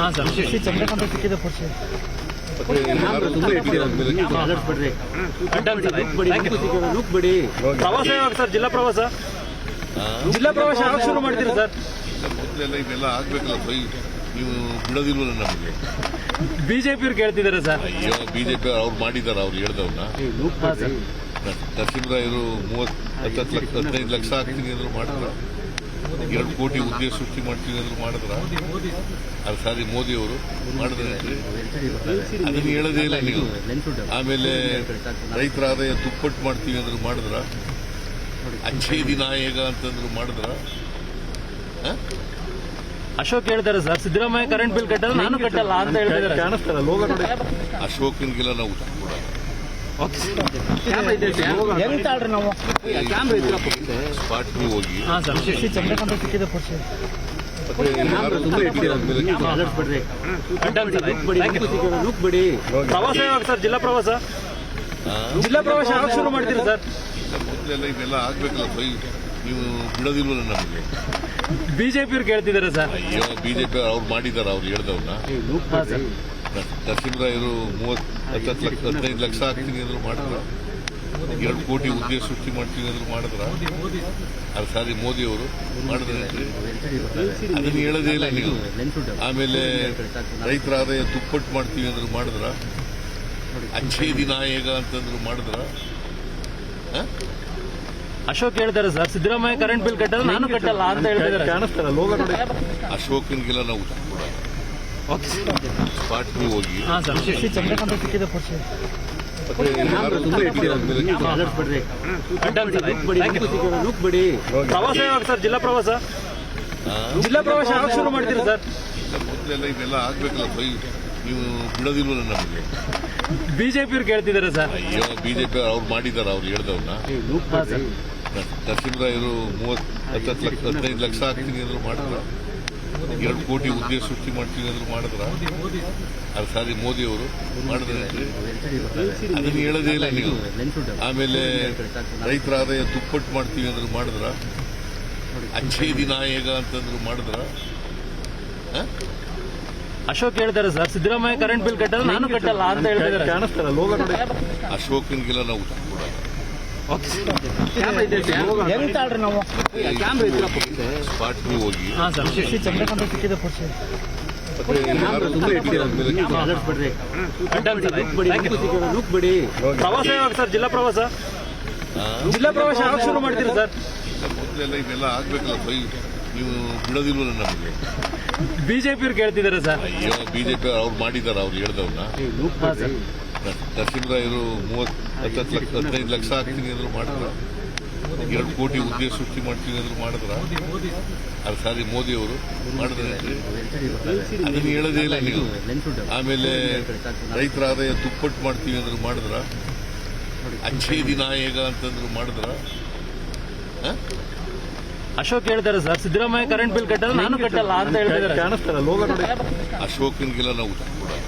ಹಾಂ ಸರ್ ಶ್ರೀ ಚಂದ್ರಕಾಂತ ಸಿಕ್ಕಿದೆ ಪಕ್ಷ ಬಿಡಿ ಪ್ರವಾಸ ಯಾವಾಗ ಸರ್ ಜಿಲ್ಲಾ ಪ್ರವಾಸ ಯಾವಾಗ ಶುರು ಮಾಡ್ತೀರಿ ಸರ್? ಮೊದಲೆಲ್ಲ ಇದೆಲ್ಲ ಆಗ್ಬೇಕಲ್ಲ ನೀವು ಬಿಡೋದಿಲ್ವಲ್ಲ ನಮಗೆ. ಬಿಜೆಪಿ ಅವ್ರು ಕೇಳ್ತಿದ್ದಾರೆ ಸರ್. ಅಯ್ಯೋ ಬಿಜೆಪಿ ಅವ್ರು ಮಾಡಿದಾರೆ, ಅವ್ರು ಹೇಳ್ದವ್ನ ನರಸಿಂಹರಾಯರು 15 ಲಕ್ಷ ಹಾಕ್ತೀನಿ ಅಂದ್ರು ಮಾಡಿದ್ರ, 2 ಕೋಟಿ ಉದ್ಯೋಗ ಸೃಷ್ಟಿ ಮಾಡ್ತೀನಿ ಅಂದ್ರು ಮಾಡಿದ್ರ, ಅದು ಸಾರಿ ಮೋದಿ ಅವರು ಮಾಡಿದ್ರೇನ್ರಿ? ಅದನ್ನ ಹೇಳೋದೇ ಇಲ್ಲ ನೀವು. ಆಮೇಲೆ ರೈತರ ಆದಾಯ ದುಪ್ಪಟ್ಟು ಮಾಡ್ತೀವಿ ಅಂದ್ರು ಮಾಡಿದ್ರ, ಅಚ್ಚೇದಿ ನಾಯಕ ಅಂತಂದ್ರು ಮಾಡಿದ್ರ. ಅಶೋಕ್ ಹೇಳ್ತಾರೆ ಸರ್, ಸಿದ್ದರಾಮಯ್ಯ ಕರೆಂಟ್ ಬಿಲ್ ಕಟ್ಟಲ್ಲ, ನಾನು ಕಟ್ಟಲ್ಲ ಅಂತ ಹೇಳ್ತಿದ್ದಾರೆ. ಅಶೋಕನ್ಗೆಲ್ಲ ನಾವು ಉತ್ತರ ಕೊಡಲ್ಲ. ಸ್ಪಾಟ್ಗೆ ಹೋಗಿ ಹಾಂ ಸರ್ ಶ್ರೀ ಚಂದ್ರಕಾಂತ ಸಿಕ್ಕಿದೆ ಪಕ್ಷ ಬಿಡಿ ಪ್ರವಾಸ ಯಾವಾಗ ಸರ್? ಜಿಲ್ಲಾ ಪ್ರವಾಸ ಯಾವಾಗ ಶುರು ಮಾಡ್ತೀರಿ ಸರ್? ಮೊದಲೆಲ್ಲ ಇದೆಲ್ಲ ಆಗ್ಬೇಕಲ್ಲ ನೀವು ಬಿಡೋದಿಲ್ವಲ್ಲ ನಮಗೆ. ಬಿಜೆಪಿ ಅವ್ರು ಕೇಳ್ತಿದ್ದಾರೆ ಸರ್. ಅಯ್ಯೋ ಬಿಜೆಪಿ ಅವ್ರು ಮಾಡಿದಾರೆ, ಅವ್ರು ಹೇಳ್ದವ್ನ ನರಸಿಂಹರಾಯರು 15 ಲಕ್ಷ ಹಾಕ್ತೀನಿ ಅಂದ್ರು ಮಾಡಿದ್ರ, 2 ಕೋಟಿ ಉದ್ಯೋಗ ಸೃಷ್ಟಿ ಮಾಡ್ತೀನಿ ಅಂದ್ರು ಮಾಡಿದ್ರ, ಅದು ಸಾರಿ ಮೋದಿ ಅವರು ಮಾಡಿದ್ರೇನ್ರಿ? ಅದನ್ನ ಹೇಳೋದೇ ಇಲ್ಲ ನೀವು. ಆಮೇಲೆ ರೈತರ ಆದಾಯ ದುಪ್ಪಟ್ಟು ಮಾಡ್ತೀವಿ ಅಂದ್ರು ಮಾಡಿದ್ರ, ಅಚ್ಚೇದಿ ನಾಯಕ ಅಂತಂದ್ರು ಮಾಡಿದ್ರ. ಅಶೋಕ್ ಹೇಳ್ತಾರೆ ಸರ್, ಸಿದ್ದರಾಮಯ್ಯ ಕರೆಂಟ್ ಬಿಲ್ ಕಟ್ಟಲ್ಲ, ನಾನು ಕಟ್ಟಲ್ಲ ಅಂತ ಹೇಳ್ತಿದ್ದಾರೆ. ಅಶೋಕನ್ಗೆಲ್ಲ ನಾವು ಉತ್ತರ ಕೊಡಲ್ಲ. ಸ್ಪಾಟ್ಗೆ ಹೋಗಿ ಹಾಂ ಸರ್ ಶ್ರೀ ಚಂದ್ರಕಾಂತ ಸಿಕ್ಕಿದೆ ಪಕ್ಷ ಬಿಡಿ ಪ್ರವಾಸ ಯಾವಾಗ ಸರ್? ಜಿಲ್ಲಾ ಪ್ರವಾಸ ಯಾವಾಗ ಶುರು ಮಾಡ್ತೀರಿ ಸರ್? ಮೊದಲೆಲ್ಲ ಇದೆಲ್ಲ ಆಗ್ಬೇಕಲ್ಲ ನೀವು ಬಿಡೋದಿಲ್ವಲ್ಲ ನಮಗೆ. ಬಿಜೆಪಿ ಅವ್ರು ಕೇಳ್ತಿದ್ದಾರೆ ಸರ್. ಅಯ್ಯೋ ಬಿಜೆಪಿ ಅವ್ರು ಮಾಡಿದಾರೆ, ಅವ್ರು ಹೇಳ್ದವ್ನ ನರಸಿಂಹರಾಯರು 15 ಲಕ್ಷ ಹಾಕ್ತೀನಿ ಅಂದ್ರು ಮಾಡಿದ್ರ, 2 ಕೋಟಿ ಉದ್ಯೋಗ ಸೃಷ್ಟಿ ಮಾಡ್ತೀನಿ ಅಂದ್ರು ಮಾಡಿದ್ರ, ಅದು ಸಾರಿ ಮೋದಿ ಅವರು ಮಾಡಿದ್ರೇನ್ರಿ? ಅದನ್ನ ಹೇಳೋದೇ ಇಲ್ಲ ನೀವು. ಆಮೇಲೆ ರೈತರ ಆದಾಯ ದುಪ್ಪಟ್ಟು ಮಾಡ್ತೀವಿ ಅಂದ್ರು ಮಾಡಿದ್ರ, ಅಚ್ಚೇದಿ ನಾಯಕ ಅಂತಂದ್ರು ಮಾಡಿದ್ರ. ಅಶೋಕ್ ಹೇಳ್ತಾರೆ ಸರ್, ಸಿದ್ದರಾಮಯ್ಯ ಕರೆಂಟ್ ಬಿಲ್ ಕಟ್ಟಲ್ಲ, ನಾನು ಕಟ್ಟಲ್ಲ ಅಂತ ಹೇಳ್ತಿದ್ದಾರೆ. ಅಶೋಕನ್ಗೆಲ್ಲ ನಾವು ಉತ್ತರ ಕೊಡಲ್ಲ. ಸ್ಪಾಟ್ಗೆ ಹೋಗಿ ಹಾಂ ಸರ್ ಶ್ರೀ ಚಂದ್ರಕಾಂತ ಸಿಕ್ಕಿದೆ ಪಕ್ಷ ಬಿಡಿ ಪ್ರವಾಸ ಯಾವಾಗ ಸರ್? ಜಿಲ್ಲಾ ಪ್ರವಾಸ ಯಾವಾಗ ಶುರು ಮಾಡ್ತೀರಿ ಸರ್? ಮೊದಲೆಲ್ಲ ಇದೆಲ್ಲ ಆಗ್ಬೇಕಲ್ಲ ನೀವು ಬಿಡೋದಿಲ್ವಲ್ಲ ನಮಗೆ. ಬಿಜೆಪಿ ಅವ್ರು ಕೇಳ್ತಿದ್ದಾರೆ ಸರ್. ಅಯ್ಯೋ ಬಿಜೆಪಿ ಅವ್ರು ಮಾಡಿದಾರೆ, ಅವ್ರು ಹೇಳ್ದವ್ನ ನರಸಿಂಹರಾಯರು 15 ಲಕ್ಷ ಹಾಕ್ತೀನಿ ಅಂದ್ರು ಮಾಡಿದ್ರ, 2 ಕೋಟಿ ಉದ್ಯೋಗ ಸೃಷ್ಟಿ ಮಾಡ್ತೀನಿ ಅಂದ್ರು ಮಾಡಿದ್ರ, ಅದು ಸಾರಿ ಮೋದಿ ಅವರು ಮಾಡಿದ್ರೇನ್ರಿ? ಅದನ್ನ ಹೇಳೋದೇ ಇಲ್ಲ ನೀವು. ಆಮೇಲೆ ರೈತರ ಆದಾಯ ದುಪ್ಪಟ್ಟು ಮಾಡ್ತೀವಿ ಅಂದ್ರು ಮಾಡಿದ್ರ, ಅಚ್ಚೇದಿ ನಾಯಕ ಅಂತಂದ್ರು ಮಾಡಿದ್ರ. ಅಶೋಕ್ ಹೇಳ್ತಾರೆ ಸರ್, ಸಿದ್ದರಾಮಯ್ಯ ಕರೆಂಟ್ ಬಿಲ್ ಕಟ್ಟಲ್ಲ, ನಾನು ಕಟ್ಟಲ್ಲ ಅಂತ ಹೇಳ್ತಿದ್ದಾರೆ. ಅಶೋಕನ್ಗೆಲ್ಲ ನಾವು ಉತ್ತರ ಕೊಡಲ್ಲ.